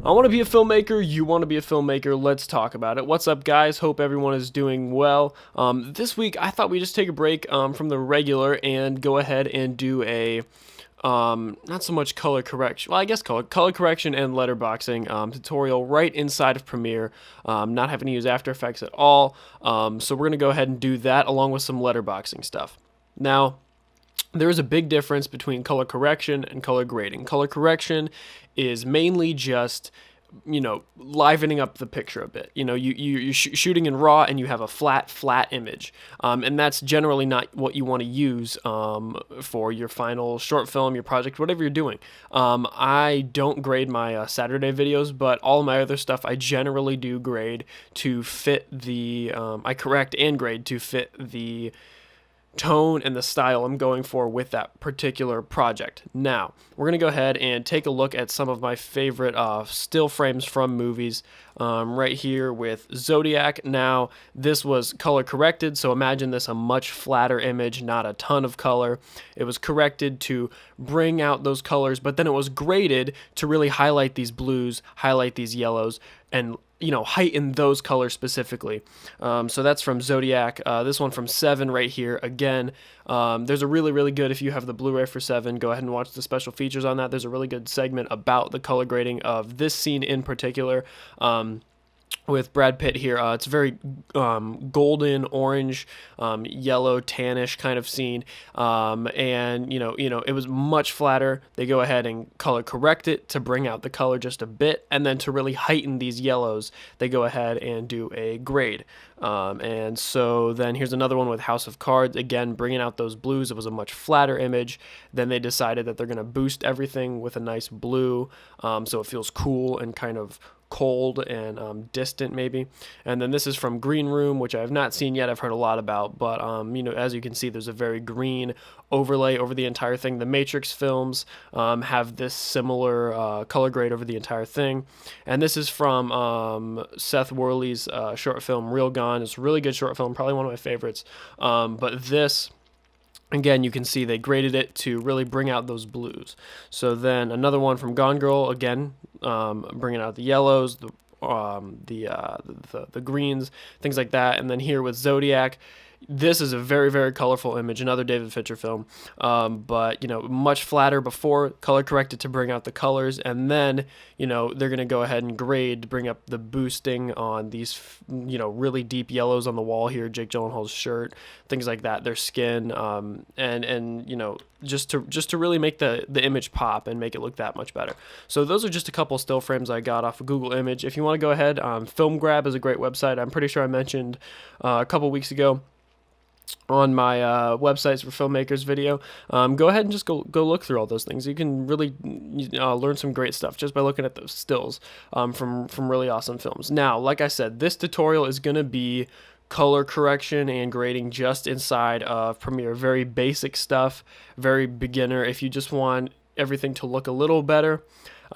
I want to be a filmmaker. You want to be a filmmaker. Let's talk about it. What's up, guys? Hope everyone is doing well. This week, I thought we'd just take a break from the regular and go ahead and do a not so much color correction. Well, I guess color correction and letterboxing tutorial right inside of Premiere. Not having to use After Effects at all. So we're gonna go ahead and do that along with some letterboxing stuff. Now, there is a big difference between color correction and color grading. Color correction is mainly just, livening up the picture a bit. You're shooting in RAW and you have a flat image. And that's generally not what you want to use for your final short film, your project, whatever you're doing. I don't grade my Saturday videos, but all my other stuff I generally do grade to fit I correct and grade to fit the tone and the style I'm going for with that particular project. Now, we're going to go ahead and take a look at some of my favorite still frames from movies right here with Zodiac. Now, this was color corrected, so imagine this a much flatter image, not a ton of color. It was corrected to bring out those colors, but then it was graded to really highlight these blues, highlight these yellows, and heighten those colors specifically. So that's from Zodiac. This one from 7 right here. Again, there's a really good, if you have the Blu-ray for 7, go ahead and watch the special features on that. There's a really good segment about the color grading of this scene in particular. With Brad Pitt here. It's a very golden, orange, yellow, tannish kind of scene, and it was much flatter. They go ahead and color correct it to bring out the color just a bit, and then to really heighten these yellows, they go ahead and do a grade. And so then here's another one with House of Cards, again bringing out those blues. It was a much flatter image. Then they decided that they're going to boost everything with a nice blue, so it feels cool and kind of cold and distant maybe. And then this is from Green Room, which I have not seen yet. I've heard a lot about, but as you can see, there's a very green overlay over the entire thing. The Matrix films have this similar color grade over the entire thing. And this is from Seth Worley's short film Real Gone. It's a really good short film, probably one of my favorites. But this, again, you can see they graded it to really bring out those blues. So then another one from Gone Girl, again, bringing out the yellows, the greens, things like that. And then here with Zodiac, this is a very colorful image, another David Fincher film, but much flatter before, color corrected to bring out the colors, and then they're gonna go ahead and grade to bring up the boosting on these really deep yellows on the wall here, Jake Gyllenhaal's shirt, things like that, their skin, and just to really make the image pop and make it look that much better. So those are just a couple still frames I got off of Google Image. If you want to go ahead, Film Grab is a great website. I'm pretty sure I mentioned a couple weeks ago on my websites for filmmakers video. Go ahead and just go look through all those things. You can really learn some great stuff just by looking at those stills from really awesome films. Now, like I said, this tutorial is going to be color correction and grading just inside of Premiere. Very basic stuff, very beginner. If you just want everything to look a little better,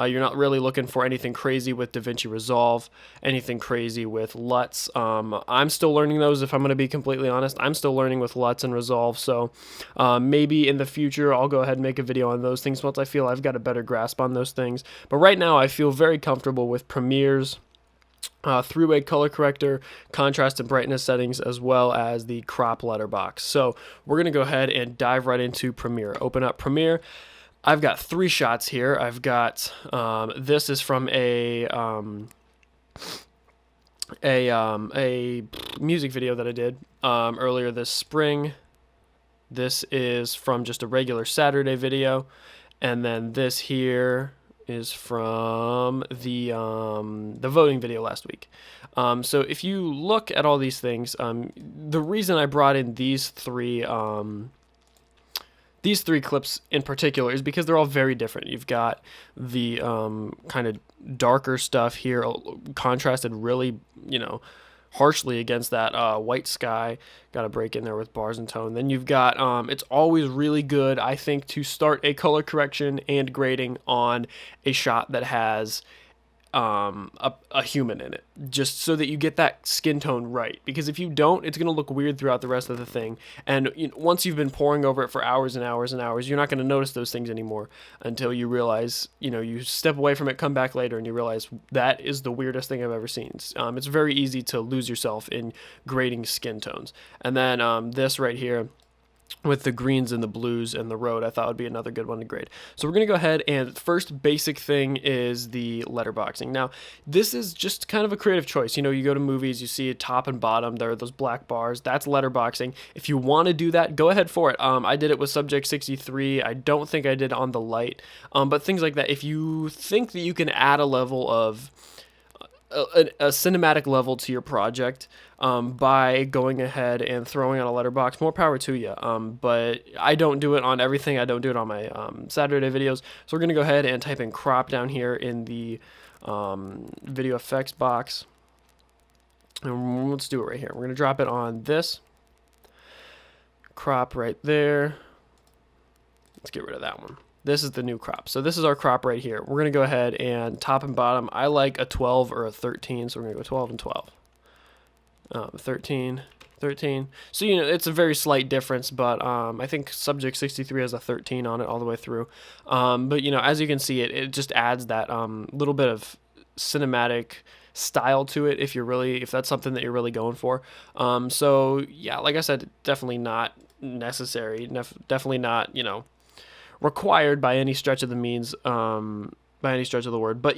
you're not really looking for anything crazy with DaVinci Resolve, anything crazy with LUTs. I'm still learning those, if I'm going to be completely honest. I'm still learning with LUTs and Resolve, so maybe in the future I'll go ahead and make a video on those things once I feel I've got a better grasp on those things. But right now I feel very comfortable with Premiere's three-way color corrector, contrast and brightness settings, as well as the crop letterbox. So we're going to go ahead and dive right into Premiere. Open up Premiere. I've got 3 shots here. I've got this is from a music video that I did earlier this spring. This is from just a regular Saturday video, and then this here is from the voting video last week. So if you look at all these things, the reason I brought in these three clips in particular is because they're all very different. You've got the kind of darker stuff here, contrasted really, harshly against that white sky. Got to break in there with bars and tone. Then you've got, it's always really good, I think, to start a color correction and grading on a shot that has a human in it, just so that you get that skin tone right. Because if you don't, it's going to look weird throughout the rest of the thing. And once you've been pouring over it for hours and hours and hours, you're not going to notice those things anymore until you realize, you step away from it, come back later, and you realize that is the weirdest thing I've ever seen. It's very easy to lose yourself in grading skin tones. And then this right here, with the greens and the blues and the road, I thought would be another good one to grade. So we're going to go ahead, and first basic thing is the letterboxing. Now, this is just kind of a creative choice. You go to movies, you see top and bottom, there are those black bars. That's letterboxing. If you want to do that, go ahead for it. I did it with Subject 63. I don't think I did on the light, but things like that. If you think that you can add a level of a cinematic level to your project by going ahead and throwing on a letterbox, more power to you. But I don't do it on everything. I don't do it on my Saturday videos. So we're going to go ahead and type in crop down here in the video effects box. And let's do it right here. We're going to drop it on this. Crop right there. Let's get rid of that one. This is the new crop. So this is our crop right here. We're going to go ahead and top and bottom. I like a 12 or a 13, so we're going to go 12 and 12. 13, 13. So, it's a very slight difference, but I think Subject 63 has a 13 on it all the way through. But, as you can see, it just adds that little bit of cinematic style to it if that's something that you're really going for. So, yeah, like I said, definitely not necessary. Definitely not, required by any stretch of the means, by any stretch of the word. But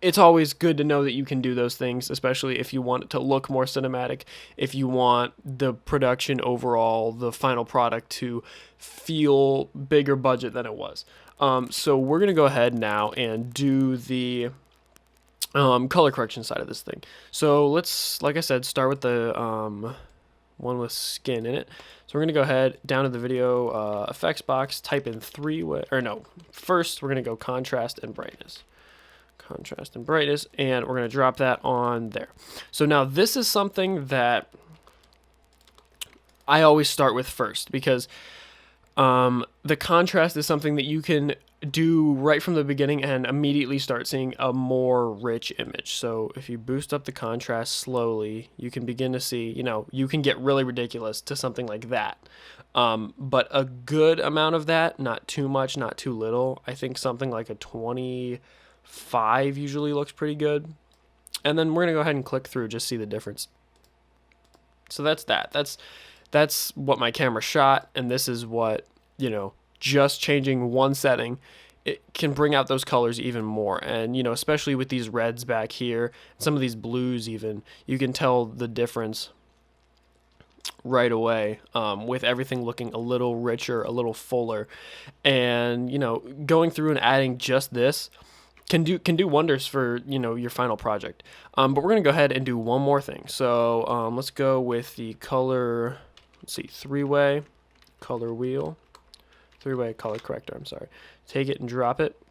it's always good to know that you can do those things, especially if you want it to look more cinematic, if you want the production overall, the final product, to feel bigger budget than it was. So we're gonna go ahead now and do the color correction side of this thing. So let's, like I said, start with the one with skin in it. So we're going to go ahead down to the video effects box, type in first we're going to go contrast and brightness. Contrast and brightness, and we're going to drop that on there. So now this is something that I always start with first, because the contrast is something that you can do right from the beginning and immediately start seeing a more rich image. So if you boost up the contrast slowly, you can begin to see, you can get really ridiculous to something like that. But a good amount of that, not too much, not too little. I think something like a 25 usually looks pretty good. And then we're going to go ahead and click through, just see the difference. So that's that. That's what my camera shot, and this is what, just changing one setting, it can bring out those colors even more. And, especially with these reds back here, some of these blues even, you can tell the difference right away, with everything looking a little richer, a little fuller. And, going through and adding just this can do wonders for, your final project. But we're going to go ahead and do one more thing. So let's go with the color, three-way color wheel. Three-way color corrector, I'm sorry. Take it and drop it.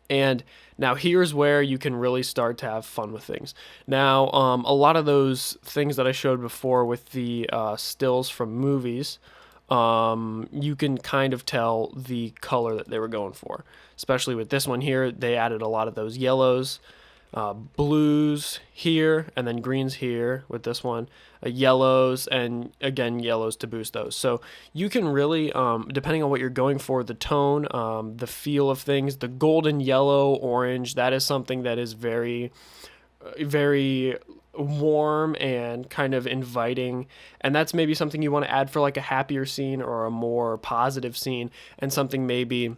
And now here's where you can really start to have fun with things. Now, a lot of those things that I showed before with the stills from movies, you can kind of tell the color that they were going for. Especially with this one here, they added a lot of those yellows, blues here, and then greens here with this one, yellows, and again yellows to boost those. So you can really, depending on what you're going for, the tone, the feel of things, the golden yellow, orange, that is something that is very, very warm and kind of inviting, and that's maybe something you want to add for like a happier scene or a more positive scene, and something maybe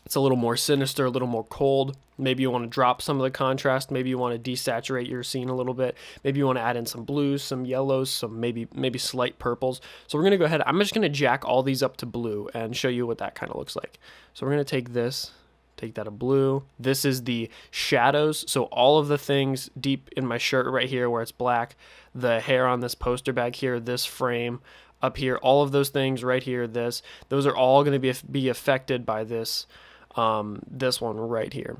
it's a little more sinister, a little more cold. Maybe you want to drop some of the contrast. Maybe you want to desaturate your scene a little bit. Maybe you want to add in some blues, some yellows, some maybe slight purples. So we're going to go ahead. I'm just going to jack all these up to blue and show you what that kind of looks like. So we're going to take this, take that to blue. This is the shadows. So all of the things deep in my shirt right here where it's black, the hair on this poster back here, this frame up here, all of those things right here, those are all going to be affected by this this one right here,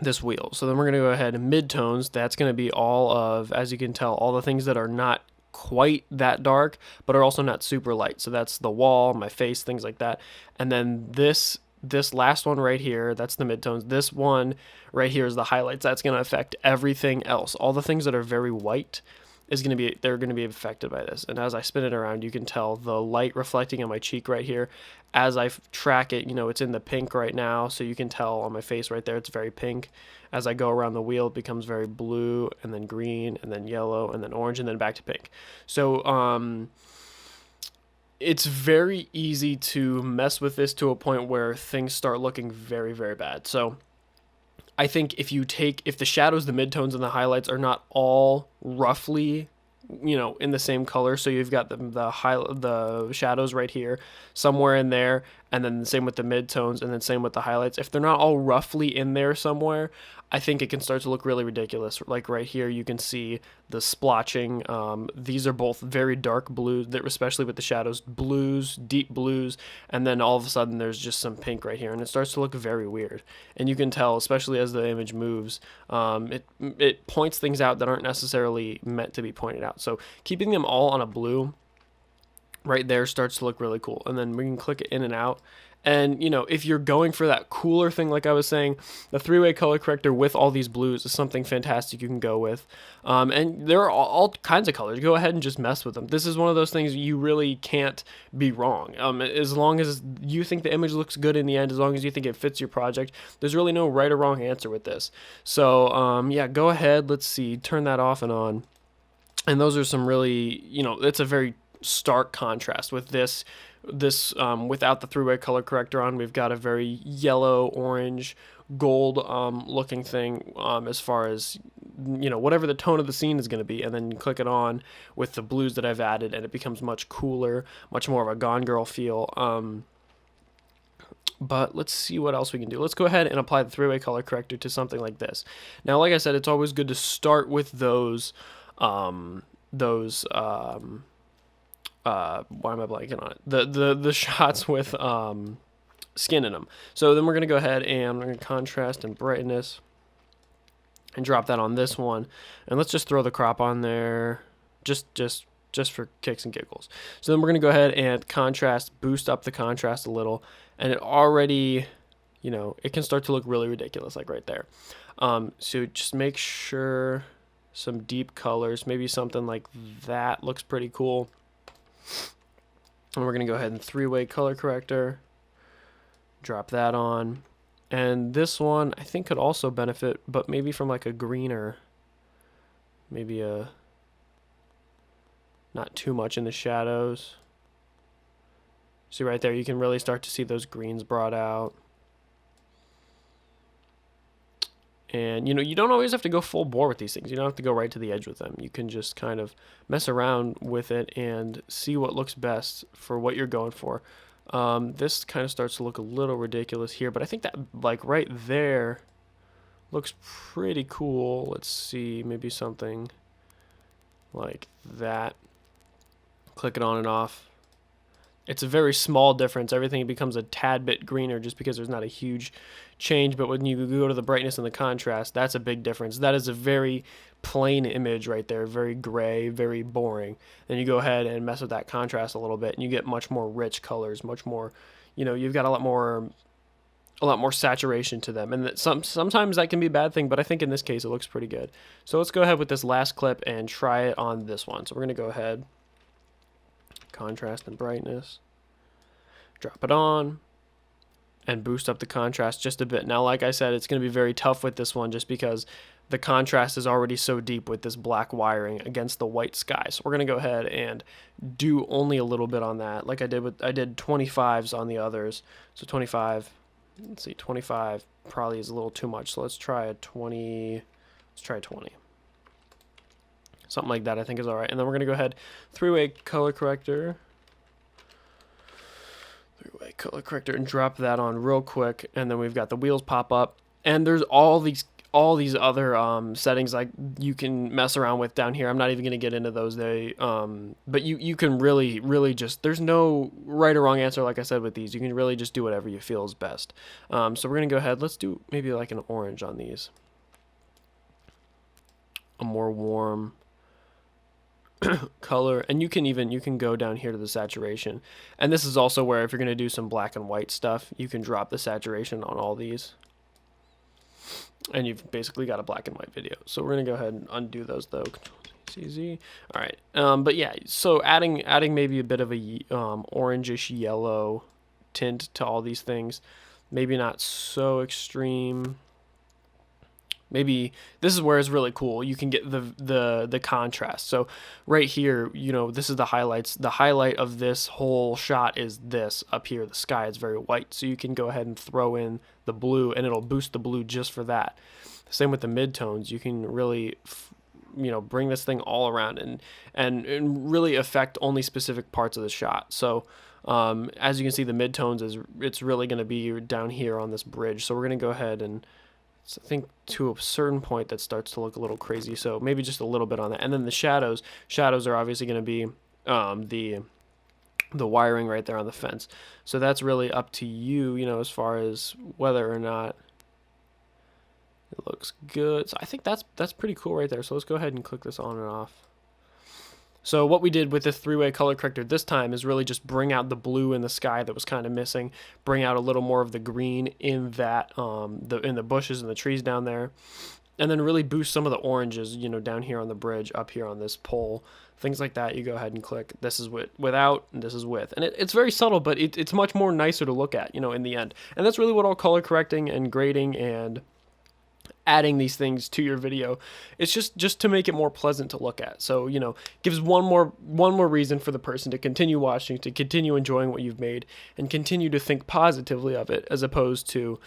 this wheel. So then we're going to go ahead and midtones. That's going to be all of, as you can tell, all the things that are not quite that dark, but are also not super light. So that's the wall, my face, things like that. And then this this last one right here, that's the midtones. This one right here is the highlights. That's going to affect everything else. All the things that are very white they're going to be affected by this. And as I spin it around, you can tell the light reflecting on my cheek right here. As I track it, it's in the pink right now, so you can tell on my face right there it's very pink. As I go around the wheel, it becomes very blue, and then green, and then yellow, and then orange, and then back to pink. So it's very easy to mess with this to a point where things start looking very, very bad. So I think if the shadows, the midtones, and the highlights are not all roughly, in the same color, so you've got the shadows right here, somewhere in there, and then the same with the midtones, and then same with the highlights. If they're not all roughly in there somewhere, I think it can start to look really ridiculous. Like right here, you can see the splotching. These are both very dark blues, especially with the shadows, blues, deep blues, and then all of a sudden there's just some pink right here, and it starts to look very weird. And you can tell, especially as the image moves, it points things out that aren't necessarily meant to be pointed out. So keeping them all on a blue right there starts to look really cool. And then we can click it in and out. And, if you're going for that cooler thing, like I was saying, the three-way color corrector with all these blues is something fantastic you can go with. And there are all kinds of colors. Go ahead and just mess with them. This is one of those things you really can't be wrong. As long as you think the image looks good in the end, as long as you think it fits your project, there's really no right or wrong answer with this. So, yeah, go ahead. Let's see. Turn that off and on. And those are some really, it's a very stark contrast with this without the three-way color corrector on. We've got a very yellow, orange, gold looking thing as far as whatever the tone of the scene is going to be, and then you click it on with the blues that I've added, and it becomes much cooler, much more of a Gone Girl feel. But let's see what else we can do. Let's go ahead and apply the three-way color corrector to something like this. Now, like I said, it's always good to start with those why am I blanking on it? The shots with skin in them. So then we're gonna go ahead and we're gonna contrast and brightness and drop that on this one, and let's just throw the crop on there, just for kicks and giggles. So then we're gonna go ahead and contrast, boost up the contrast a little, and it already, it can start to look really ridiculous, like right there. So just make sure some deep colors, maybe something like that looks pretty cool. And we're going to go ahead and three-way color corrector, drop that on. And this one I think could also benefit, but maybe from like a greener, maybe not too much in the shadows. See right there, you can really start to see those greens brought out. And, you don't always have to go full bore with these things. You don't have to go right to the edge with them. You can just kind of mess around with it and see what looks best for what you're going for. This kind of starts to look a little ridiculous here, but I think that, like, right there looks pretty cool. Let's see, maybe something like that. Click it on and off. It's a very small difference. Everything becomes a tad bit greener just because there's not a huge change. But when you go to the brightness and the contrast, that's a big difference. That is a very plain image right there, very gray, very boring. Then you go ahead and mess with that contrast a little bit, and you get much more rich colors, much more, you've got a lot more saturation to them. And sometimes that can be a bad thing, but I think in this case it looks pretty good. So let's go ahead with this last clip and try it on this one. So we're going to go ahead, contrast and brightness, drop it on, and boost up the contrast just a bit. Now, like I said, it's going to be very tough with this one just because the contrast is already so deep with this black wiring against the white sky. So we're going to go ahead and do only a little bit on that, like I did 25s on the others. So 25, let's see, 25 probably is a little too much. So let's try a 20. Let's try 20. Something like that I think is all right. And then we're going to go ahead, three-way color corrector, and drop that on real quick. And then we've got the wheels pop up. And there's all these other settings like you can mess around with down here. I'm not even going to get into those. But you can really just, there's no right or wrong answer, like I said, with these. You can really just do whatever you feel is best. So we're going to go ahead. Let's do maybe like an orange on these. A more warm color, and you can go down here to the saturation, and this is also where if you're going to do some black and white stuff, you can drop the saturation on all these, and you've basically got a black and white video. So we're going to go ahead and undo those though. CZ. All right, but yeah, so adding maybe a bit of a orangish yellow tint to all these things, maybe not so extreme. Maybe this is where it's really cool. You can get the contrast. So right here, you know, this is the highlights. The highlight of this whole shot is this up here. The sky is very white. So you can go ahead and throw in the blue, and it'll boost the blue just for that. Same with the midtones. You can really, you know, bring this thing all around and really affect only specific parts of the shot. So as you can see, the midtones it's really going to be down here on this bridge. So we're going to go ahead and, I think to a certain point that starts to look a little crazy, so maybe just a little bit on that. And then the shadows are obviously going to be the wiring right there on the fence. So that's really up to you, you know, as far as whether or not it looks good. So I think that's pretty cool right there. So let's go ahead and click this on and off. So what we did with the three-way color corrector this time is really just bring out the blue in the sky that was kind of missing, bring out a little more of the green in that in the bushes and the trees down there, and then really boost some of the oranges, you know, down here on the bridge, up here on this pole, things like that. You go ahead and click. This is without, and this is with, and it's very subtle, but it's much more nicer to look at, you know, in the end. And that's really what all color correcting and grading and adding these things to your video, it's just to make it more pleasant to look at. So, you know, gives one more reason for the person to continue watching, to continue enjoying what you've made, and continue to think positively of it, as opposed to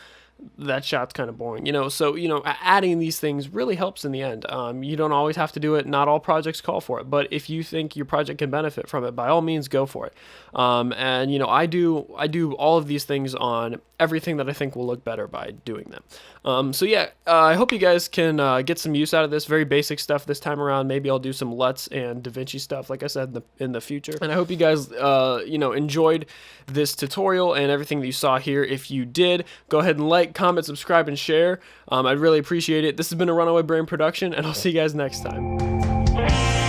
that shot's kind of boring, you know. So, you know, adding these things really helps in the end. You don't always have to do it. Not all projects call for it, but if you think your project can benefit from it, by all means, go for it. And you know, I do all of these things on everything that I think will look better by doing them. So yeah, I hope you guys can get some use out of this. Very basic stuff this time around. Maybe I'll do some LUTs and DaVinci stuff, like I said, in the future. And I hope you guys, you know, enjoyed this tutorial and everything that you saw here. If you did, go ahead and like, comment, subscribe, and share. I'd really appreciate it. This has been a Runaway Brain production, and I'll see you guys next time.